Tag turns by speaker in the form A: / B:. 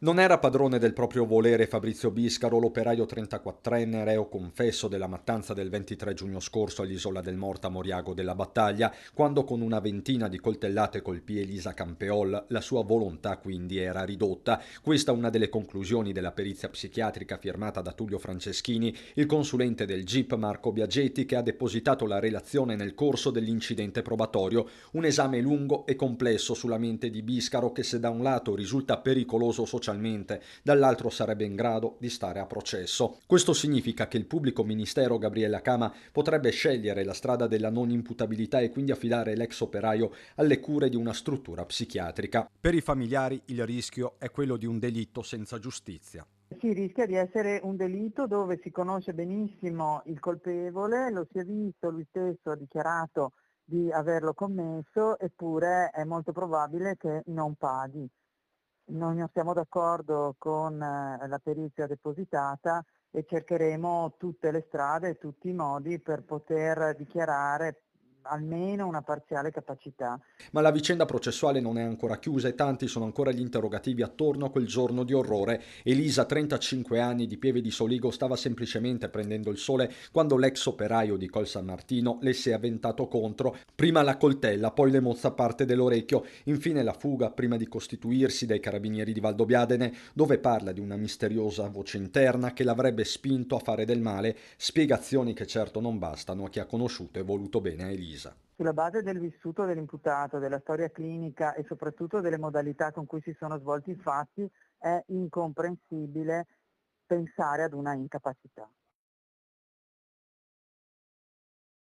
A: Non era padrone del proprio volere Fabrizio Biscaro, l'operaio 34enne reo confesso della mattanza del 23 giugno scorso all'Isola del Morta a Moriago della Battaglia, quando con una ventina di coltellate colpì Elisa Campeol, la sua volontà quindi era ridotta. Questa è una delle conclusioni della perizia psichiatrica firmata da Tullio Franceschini, il consulente del GIP Marco Biagetti, che ha depositato la relazione nel corso dell'incidente probatorio, un esame lungo e complesso sulla mente di Biscaro che, se da un lato risulta pericoloso socialmente, dall'altro sarebbe in grado di stare a processo. Questo significa che il pubblico ministero Gabriella Cama potrebbe scegliere la strada della non imputabilità e quindi affidare l'ex operaio alle cure di una struttura psichiatrica. Per i familiari il rischio è quello di un delitto senza giustizia.
B: Si rischia di essere un delitto dove si conosce benissimo il colpevole, lo si è visto, lui stesso ha dichiarato di averlo commesso, eppure è molto probabile che non paghi. Noi non siamo d'accordo con la perizia depositata e cercheremo tutte le strade e tutti i modi per poter dichiarare almeno una parziale capacità.
A: Ma la vicenda processuale non è ancora chiusa e tanti sono ancora gli interrogativi attorno a quel giorno di orrore. Elisa, 35 anni, di Pieve di Soligo, stava semplicemente prendendo il sole quando l'ex operaio di Col San Martino le si è avventato contro. Prima la coltella, poi le mozza parte dell'orecchio, infine la fuga prima di costituirsi dai carabinieri di Valdobbiadene, dove parla di una misteriosa voce interna che l'avrebbe spinto a fare del male, spiegazioni che certo non bastano a chi ha conosciuto e voluto bene a Elisa.
B: Sulla base del vissuto dell'imputato, della storia clinica e soprattutto delle modalità con cui si sono svolti i fatti, è incomprensibile pensare ad una incapacità.